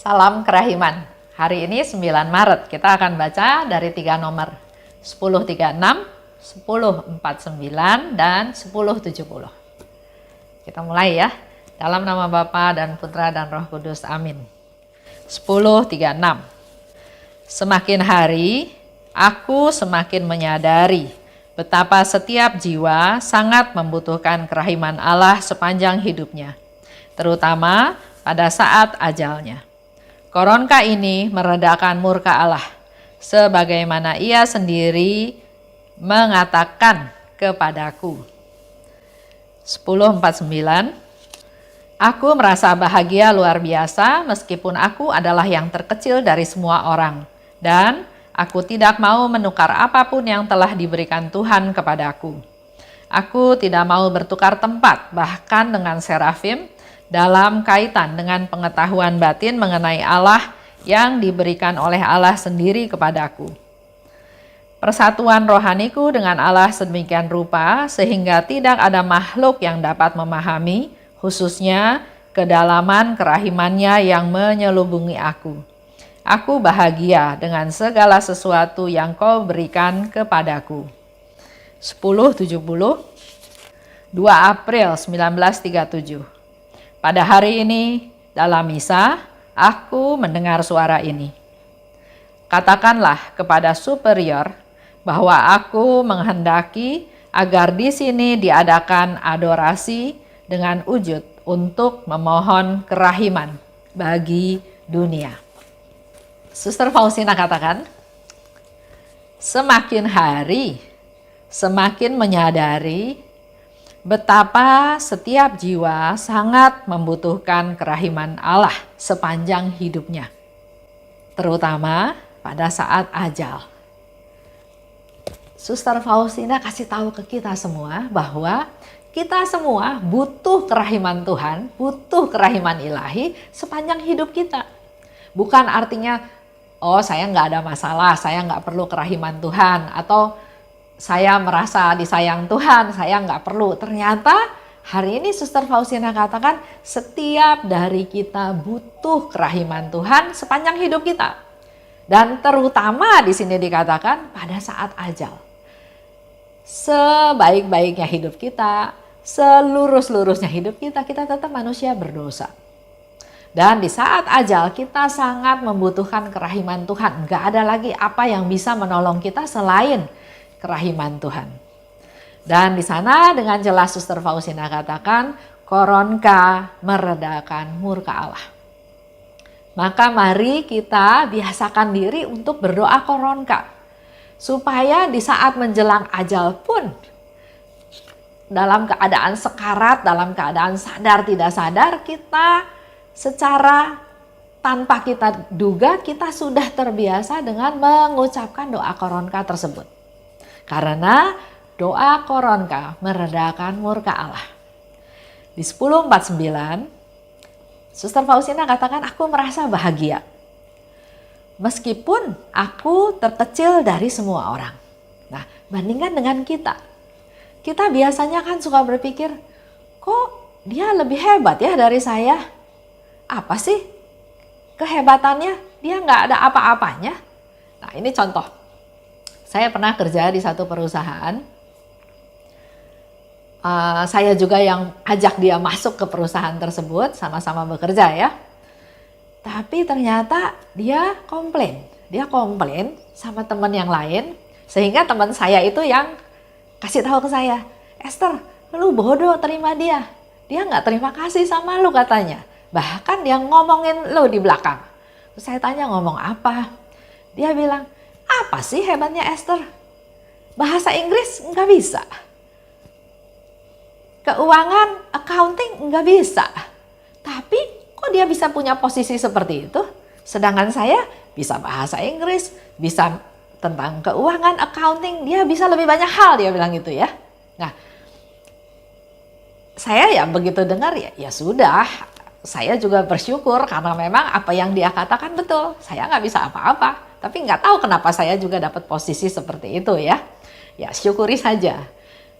Salam kerahiman. Hari ini 9 Maret kita akan baca dari 3 nomor 1036, 1049 dan 1070. Kita mulai ya. Dalam nama Bapa dan Putra dan Roh Kudus. Amin. 1036. Semakin hari aku semakin menyadari betapa setiap jiwa sangat membutuhkan kerahiman Allah sepanjang hidupnya, terutama pada saat ajalnya. Koronka ini meredakan murka Allah, sebagaimana Ia sendiri mengatakan kepadaku. 1049. Aku merasa bahagia luar biasa meskipun aku adalah yang terkecil dari semua orang, dan aku tidak mau menukar apapun yang telah diberikan Tuhan kepadaku. Aku tidak mau bertukar tempat bahkan dengan serafim dalam kaitan dengan pengetahuan batin mengenai Allah yang diberikan oleh Allah sendiri kepadaku. Persatuan rohaniku dengan Allah sedemikian rupa sehingga tidak ada makhluk yang dapat memahami, khususnya kedalaman kerahimannya yang menyelubungi aku. Aku bahagia dengan segala sesuatu yang kau berikan kepadaku. 1070, 2 April 1937. Pada hari ini, dalam misa, aku mendengar suara ini. Katakanlah kepada superior bahwa aku menghendaki agar di sini diadakan adorasi dengan wujud untuk memohon kerahiman bagi dunia. Suster Faustina katakan, semakin hari, semakin menyadari betapa setiap jiwa sangat membutuhkan kerahiman Allah sepanjang hidupnya, terutama pada saat ajal. Suster Faustina kasih tahu ke kita semua bahwa kita semua butuh kerahiman Tuhan, butuh kerahiman ilahi sepanjang hidup kita. Bukan artinya, oh saya nggak ada masalah, saya nggak perlu kerahiman Tuhan, atau saya merasa disayang Tuhan, saya nggak perlu. Ternyata hari ini Suster Faustina katakan setiap dari kita butuh kerahiman Tuhan sepanjang hidup kita. Dan terutama di sini dikatakan pada saat ajal. Sebaik-baiknya hidup kita, selurus-lurusnya hidup kita, kita tetap manusia berdosa. Dan di saat ajal kita sangat membutuhkan kerahiman Tuhan. Nggak ada lagi apa yang bisa menolong kita selain kerahiman Tuhan. Dan di sana dengan jelas Suster Faustina katakan, koronka meredakan murka Allah. Maka mari kita biasakan diri untuk berdoa koronka. Supaya di saat menjelang ajal pun, dalam keadaan sekarat, dalam keadaan sadar tidak sadar, kita secara tanpa kita duga, kita sudah terbiasa dengan mengucapkan doa koronka tersebut. Karena doa koronka meredakan murka Allah. Di 1049, Suster Faustina katakan aku merasa bahagia. Meskipun aku terkecil dari semua orang. Nah, bandingkan dengan kita. Kita biasanya kan suka berpikir, kok dia lebih hebat ya dari saya? Apa sih kehebatannya? Dia nggak ada apa-apanya. Nah, ini contoh. Saya pernah kerja di satu perusahaan. Saya juga yang ajak dia masuk ke perusahaan tersebut, sama-sama bekerja ya. Tapi ternyata dia komplain. Dia komplain sama teman yang lain, sehingga teman saya itu yang kasih tahu ke saya, Esther, lu bodoh terima dia. Dia nggak terima kasih sama lu katanya. Bahkan dia ngomongin lu di belakang. Terus saya tanya ngomong apa? Dia bilang, apa sih hebatnya Esther? Bahasa Inggris nggak bisa. Keuangan, accounting nggak bisa. Tapi kok dia bisa punya posisi seperti itu? Sedangkan saya bisa bahasa Inggris, bisa tentang keuangan, accounting, dia bisa lebih banyak hal, dia bilang gitu ya. Nah, saya ya begitu dengar ya sudah. Saya juga bersyukur karena memang apa yang dia katakan betul. Saya nggak bisa apa-apa. Tapi nggak tahu kenapa saya juga dapat posisi seperti itu ya. Ya syukuri saja.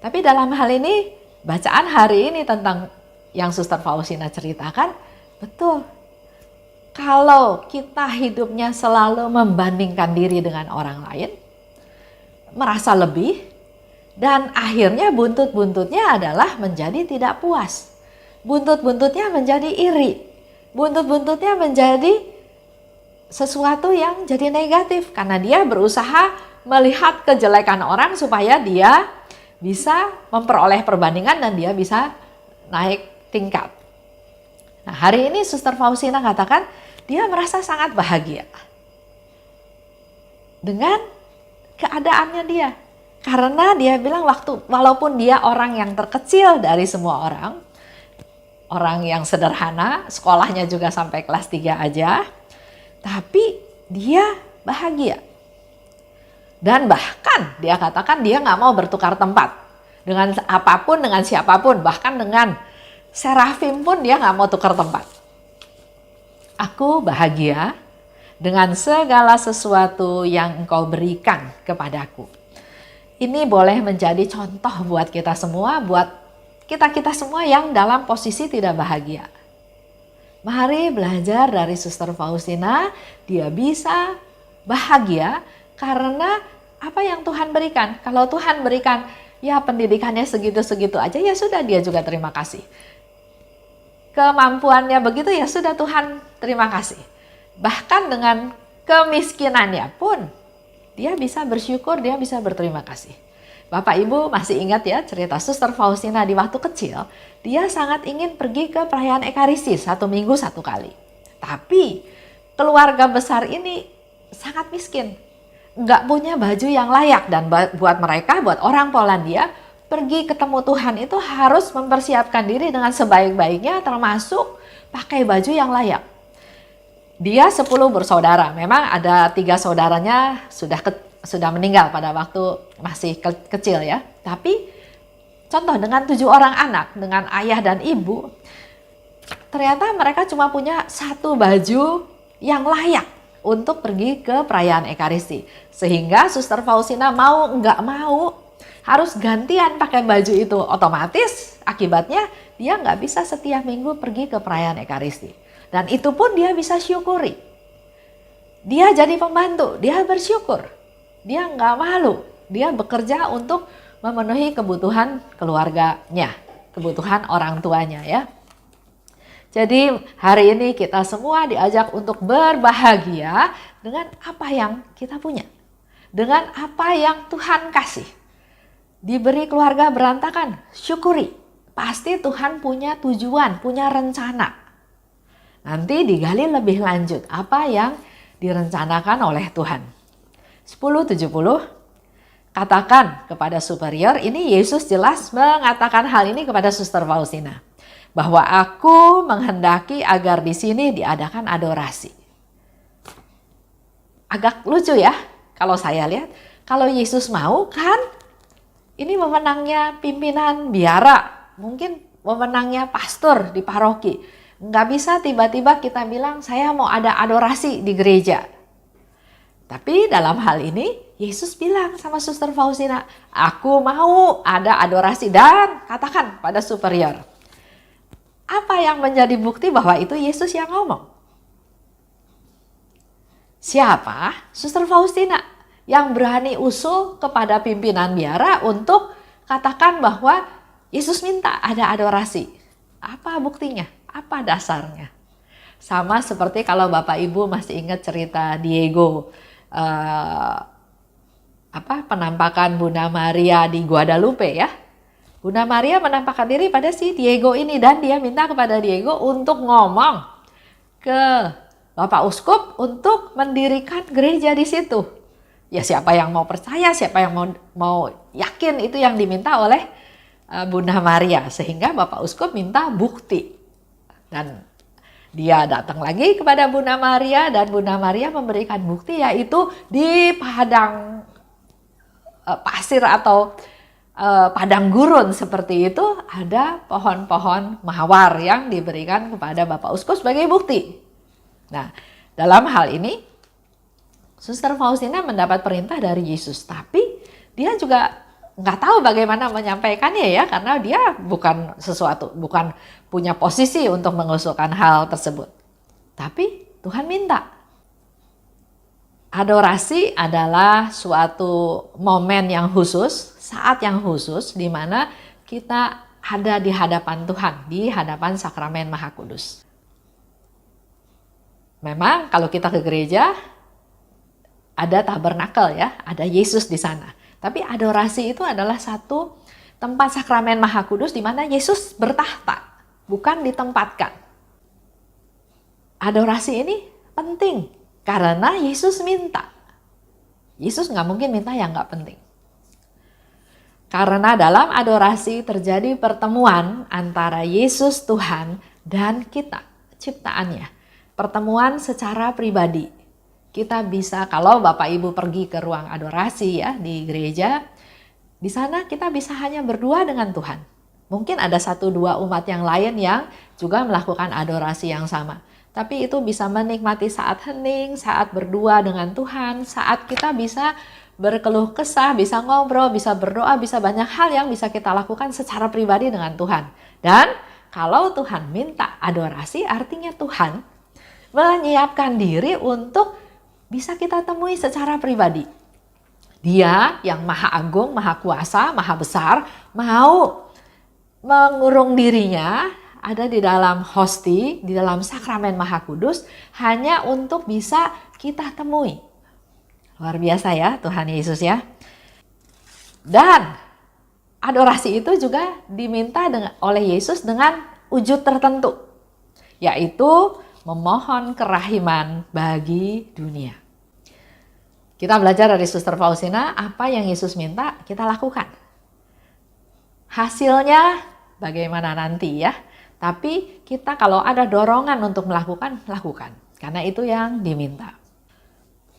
Tapi dalam hal ini, bacaan hari ini tentang yang Suster Faustina ceritakan, betul. Kalau kita hidupnya selalu membandingkan diri dengan orang lain, merasa lebih, dan akhirnya buntut-buntutnya adalah menjadi tidak puas. Buntut-buntutnya menjadi iri. Buntut-buntutnya menjadi sesuatu yang jadi negatif karena dia berusaha melihat kejelekan orang supaya dia bisa memperoleh perbandingan dan dia bisa naik tingkat. Nah, hari ini Suster Faustina katakan dia merasa sangat bahagia dengan keadaannya dia. Karena dia bilang walaupun dia orang yang terkecil dari semua orang yang sederhana, sekolahnya juga sampai kelas 3 aja, tapi dia bahagia. Dan bahkan dia katakan dia nggak mau bertukar tempat dengan apapun, dengan siapapun, bahkan dengan serafim pun dia nggak mau tukar tempat. Aku bahagia dengan segala sesuatu yang Engkau berikan kepadaku. Ini boleh menjadi contoh buat kita semua, buat kita semua yang dalam posisi tidak bahagia. Mari belajar dari Suster Faustina, dia bisa bahagia karena apa yang Tuhan berikan. Kalau Tuhan berikan ya pendidikannya segitu-segitu aja, ya sudah dia juga terima kasih. Kemampuannya begitu, ya sudah Tuhan terima kasih. Bahkan dengan kemiskinannya pun dia bisa bersyukur, dia bisa berterima kasih. Bapak Ibu masih ingat ya cerita Suster Faustina di waktu kecil, dia sangat ingin pergi ke perayaan Ekaristi 1 minggu 1 kali. Tapi keluarga besar ini sangat miskin, nggak punya baju yang layak, dan buat mereka, buat orang Polandia, pergi ketemu Tuhan itu harus mempersiapkan diri dengan sebaik-baiknya, termasuk pakai baju yang layak. Dia 10 bersaudara, memang ada 3 saudaranya sudah meninggal pada waktu masih kecil ya. Tapi contoh dengan 7 orang anak, dengan ayah dan ibu, ternyata mereka cuma punya 1 baju yang layak untuk pergi ke perayaan Ekaristi. Sehingga Suster Faustina mau nggak mau harus gantian pakai baju itu. Otomatis akibatnya dia nggak bisa setiap minggu pergi ke perayaan Ekaristi. Dan itu pun dia bisa syukuri. Dia jadi pembantu, dia bersyukur. Dia nggak malu, dia bekerja untuk memenuhi kebutuhan keluarganya, kebutuhan orang tuanya ya. Jadi hari ini kita semua diajak untuk berbahagia dengan apa yang kita punya. Dengan apa yang Tuhan kasih. Diberi keluarga berantakan, syukuri. Pasti Tuhan punya tujuan, punya rencana. Nanti digali lebih lanjut apa yang direncanakan oleh Tuhan. 10:70, katakan kepada superior, ini Yesus jelas mengatakan hal ini kepada Suster Faustina. Bahwa aku menghendaki agar di sini diadakan adorasi. Agak lucu ya kalau saya lihat. Kalau Yesus mau kan ini wewenangnya pimpinan biara. Mungkin wewenangnya pastor di paroki. Nggak bisa tiba-tiba kita bilang saya mau ada adorasi di gereja. Tapi dalam hal ini Yesus bilang sama Suster Faustina, aku mau ada adorasi, dan katakan pada superior. Apa yang menjadi bukti bahwa itu Yesus yang ngomong? Siapa? Suster Faustina yang berani usul kepada pimpinan biara untuk katakan bahwa Yesus minta ada adorasi. Apa buktinya? Apa dasarnya? Sama seperti kalau Bapak Ibu masih ingat cerita Diego, penampakan Bunda Maria di Guadalupe ya. Bunda Maria menampakkan diri pada si Diego ini, dan dia minta kepada Diego untuk ngomong ke Bapak Uskup untuk mendirikan gereja di situ. Ya siapa yang mau percaya, siapa yang mau yakin, itu yang diminta oleh Bunda Maria. Sehingga Bapak Uskup minta bukti. Dan dia datang lagi kepada Bunda Maria, dan Bunda Maria memberikan bukti, yaitu di padang pasir atau padang gurun seperti itu ada pohon-pohon mawar yang diberikan kepada Bapak Uskup sebagai bukti. Nah, dalam hal ini Suster Faustina mendapat perintah dari Yesus, tapi dia juga nggak tahu bagaimana menyampaikannya ya, karena dia bukan punya posisi untuk mengusulkan hal tersebut. Tapi Tuhan minta. Adorasi adalah suatu momen yang khusus, saat yang khusus di mana kita ada di hadapan Tuhan, di hadapan sakramen Maha Kudus. Memang kalau kita ke gereja ada tabernakel ya, ada Yesus di sana. Tapi adorasi itu adalah satu tempat sakramen Maha Kudus di mana Yesus bertahta, bukan ditempatkan. Adorasi ini penting karena Yesus minta. Yesus nggak mungkin minta yang nggak penting. Karena dalam adorasi terjadi pertemuan antara Yesus Tuhan dan kita, ciptaannya. Pertemuan secara pribadi. Kita bisa, kalau Bapak Ibu pergi ke ruang adorasi ya di gereja, di sana kita bisa hanya berdua dengan Tuhan. Mungkin ada 1-2 umat yang lain yang juga melakukan adorasi yang sama. Tapi itu bisa menikmati saat hening, saat berdua dengan Tuhan, saat kita bisa berkeluh kesah, bisa ngobrol, bisa berdoa, bisa banyak hal yang bisa kita lakukan secara pribadi dengan Tuhan. Dan kalau Tuhan minta adorasi, artinya Tuhan menyiapkan diri untuk bisa kita temui secara pribadi. Dia yang maha agung, maha kuasa, maha besar, mau mengurung dirinya ada di dalam hosti, di dalam sakramen Maha Kudus, hanya untuk bisa kita temui. Luar biasa ya Tuhan Yesus ya. Dan adorasi itu juga diminta oleh Yesus dengan wujud tertentu, yaitu memohon kerahiman bagi dunia. Kita belajar dari Suster Faustina, apa yang Yesus minta kita lakukan. Hasilnya bagaimana nanti ya. Tapi kita kalau ada dorongan untuk melakukan, lakukan. Karena itu yang diminta.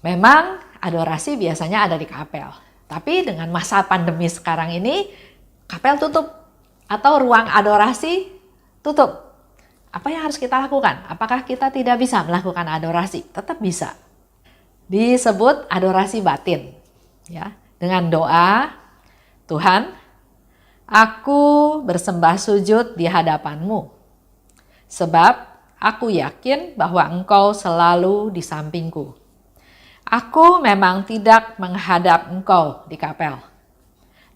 Memang adorasi biasanya ada di kapel. Tapi dengan masa pandemi sekarang ini, kapel tutup. Atau ruang adorasi tutup. Apa yang harus kita lakukan? Apakah kita tidak bisa melakukan adorasi? Tetap bisa. Disebut adorasi batin. Ya, dengan doa, Tuhan, aku bersembah sujud di hadapan-Mu, sebab aku yakin bahwa Engkau selalu di sampingku. Aku memang tidak menghadap Engkau di kapel.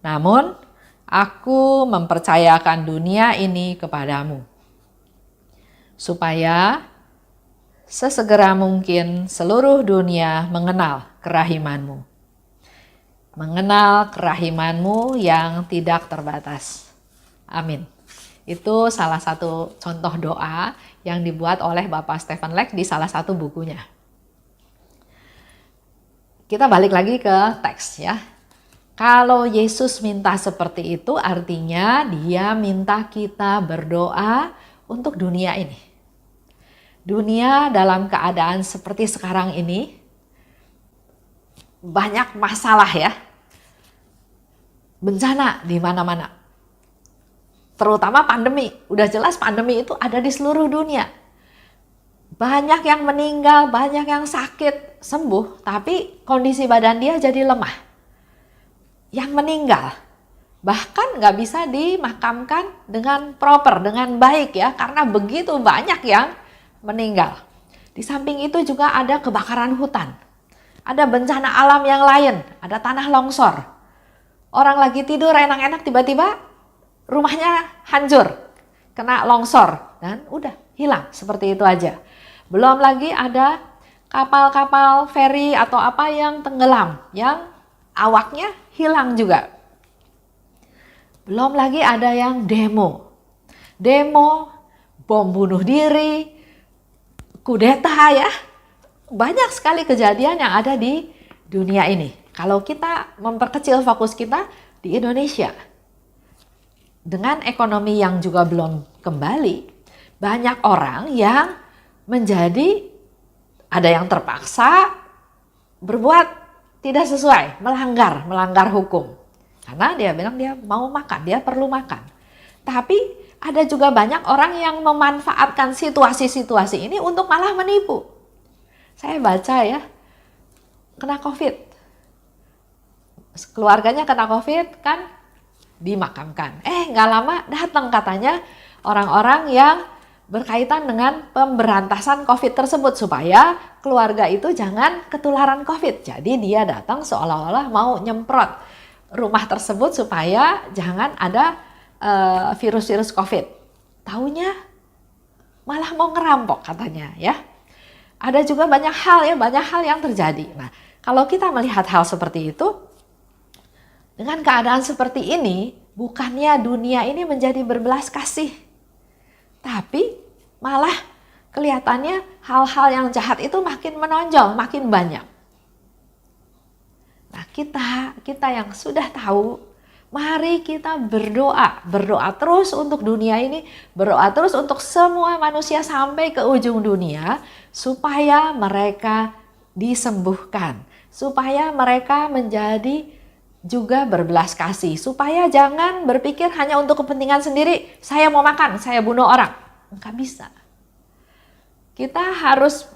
Namun, aku mempercayakan dunia ini kepadamu, supaya sesegera mungkin seluruh dunia mengenal kerahiman-Mu. Mengenal kerahiman-Mu yang tidak terbatas. Amin. Itu salah satu contoh doa yang dibuat oleh Bapak Stephen Leck di salah satu bukunya. Kita balik lagi ke teks ya. Kalau Yesus minta seperti itu artinya dia minta kita berdoa untuk dunia ini. Dunia dalam keadaan seperti sekarang ini banyak masalah ya. Bencana di mana-mana. Terutama pandemi. Udah jelas pandemi itu ada di seluruh dunia. Banyak yang meninggal, banyak yang sakit, sembuh, tapi kondisi badan dia jadi lemah. Yang meninggal bahkan nggak bisa dimakamkan dengan proper, dengan baik ya, karena begitu banyak yang meninggal. Di samping itu juga ada kebakaran hutan. Ada bencana alam yang lain, ada tanah longsor. Orang lagi tidur enak-enak tiba-tiba rumahnya hancur, kena longsor dan udah hilang seperti itu aja. Belum lagi ada kapal-kapal feri atau apa yang tenggelam, yang awaknya hilang juga. Belum lagi ada yang demo, bom bunuh diri, kudeta ya. Banyak sekali kejadian yang ada di dunia ini. Kalau kita memperkecil fokus kita di Indonesia, dengan ekonomi yang juga belum kembali, banyak orang yang menjadi, ada yang terpaksa berbuat tidak sesuai, melanggar hukum. Karena dia bilang dia mau makan, dia perlu makan. Tapi ada juga banyak orang yang memanfaatkan situasi-situasi ini untuk malah menipu. Saya baca ya, kena COVID. Keluarganya kena COVID kan dimakamkan. Nggak lama datang katanya orang-orang yang berkaitan dengan pemberantasan COVID tersebut supaya keluarga itu jangan ketularan COVID. Jadi dia datang seolah-olah mau nyemprot rumah tersebut supaya jangan ada virus-virus COVID. Taunya malah mau ngerampok katanya ya. Ada juga banyak hal yang terjadi. Nah, kalau kita melihat hal seperti itu, dengan keadaan seperti ini, bukannya dunia ini menjadi berbelas kasih, tapi malah kelihatannya hal-hal yang jahat itu makin menonjol, makin banyak. Nah, kita yang sudah tahu, mari kita berdoa terus untuk dunia ini, berdoa terus untuk semua manusia sampai ke ujung dunia, supaya mereka disembuhkan, supaya mereka menjadi juga berbelas kasih, supaya jangan berpikir hanya untuk kepentingan sendiri, saya mau makan, saya bunuh orang. Enggak bisa. Kita harus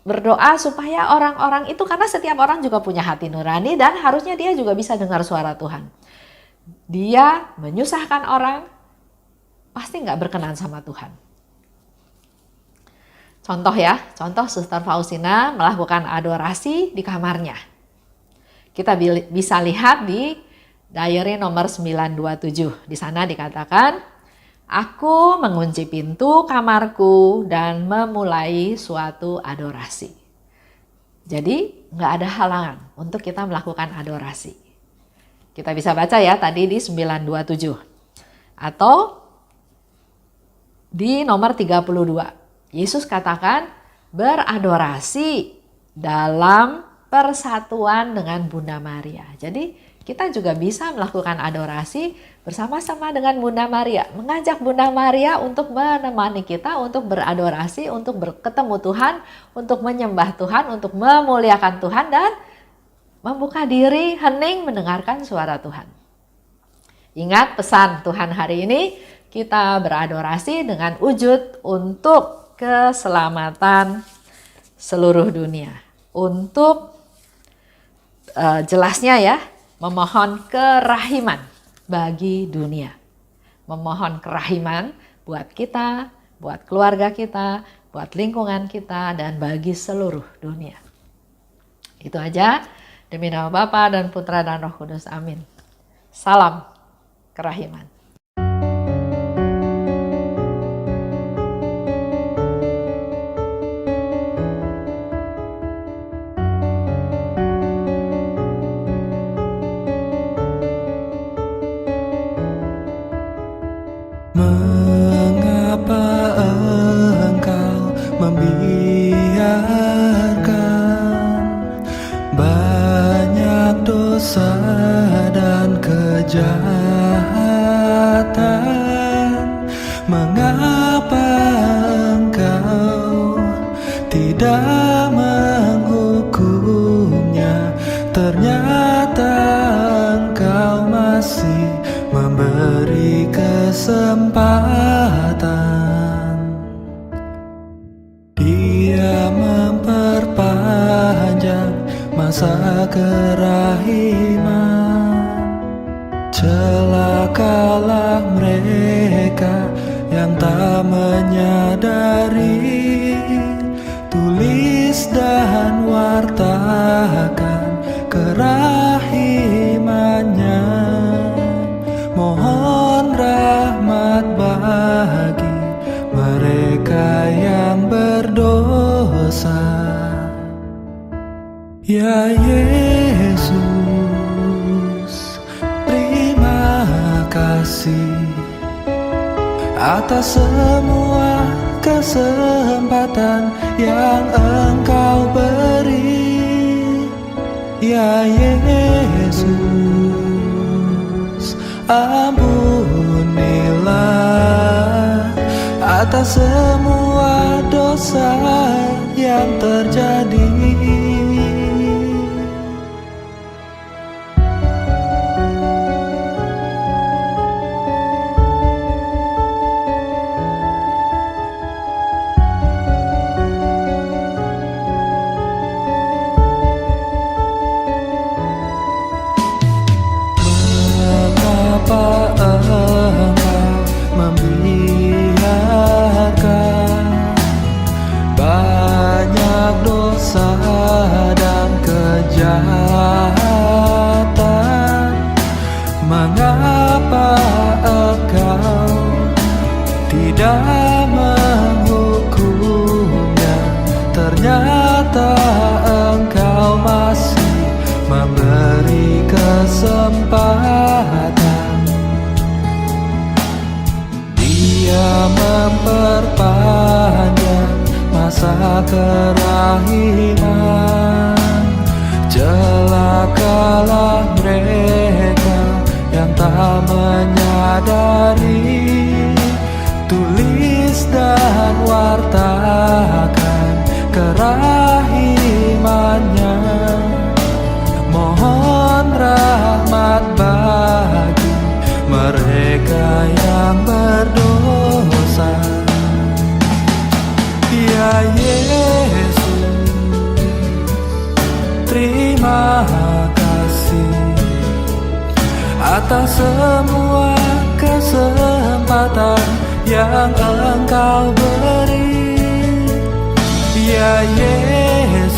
berdoa supaya orang-orang itu, karena setiap orang juga punya hati nurani dan harusnya dia juga bisa dengar suara Tuhan. Dia menyusahkan orang, pasti nggak berkenan sama Tuhan. Contoh Suster Faustina melakukan adorasi di kamarnya. Kita bisa lihat di diary nomor 927. Di sana dikatakan, aku mengunci pintu kamarku dan memulai suatu adorasi. Jadi nggak ada halangan untuk kita melakukan adorasi. Kita bisa baca ya tadi di 927. Atau di nomor 32. Yesus katakan beradorasi dalam persatuan dengan Bunda Maria. Jadi kita juga bisa melakukan adorasi bersama-sama dengan Bunda Maria. Mengajak Bunda Maria untuk menemani kita, untuk beradorasi, untuk berketemu Tuhan, untuk menyembah Tuhan, untuk memuliakan Tuhan, dan membuka diri hening mendengarkan suara Tuhan. Ingat pesan Tuhan hari ini, kita beradorasi dengan wujud untuk keselamatan seluruh dunia. Untuk jelasnya ya, memohon kerahiman bagi dunia. Memohon kerahiman buat kita, buat keluarga kita, buat lingkungan kita, dan bagi seluruh dunia. Itu aja, demi nama Bapa dan Putra dan Roh Kudus. Amin. Salam kerahiman. Mengapa engkau membiarkan banyak dosa dan kejahatan? Mengapa engkau tidak menghukumnya? Ternyata engkau masih memberi kesempatan. Dia memperpanjang masa kerahiman. Celakalah mereka yang tak menyadari. Tulis dan wartakan kerahimannya. Mohon rahmat bagi mereka yang berdosa. Ya Yesus, terima kasih atas semua kesempatan yang Engkau beri. Ya Yesus, ampunilah atas semua dosa yang terjadi. Mengapa engkau membiarkan ternyata Engkau masih memberi kesempatan. Dia memperpanjang masa kerahiman. Celakalah mereka yang tak menyadari. Tulis dan wartakan kerahimannya. Mohon rahmat bagi mereka yang berdosa. Ya Yesus, terima kasih atas semua kesempatan yang Engkau beri. Ya Yesus,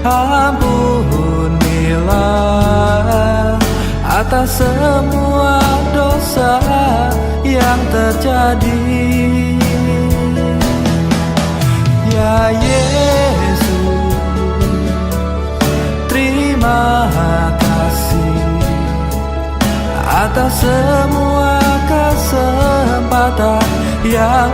ampunilah atas semua dosa yang terjadi. Ya Yesus, terima kasih atas semua kesempatan yang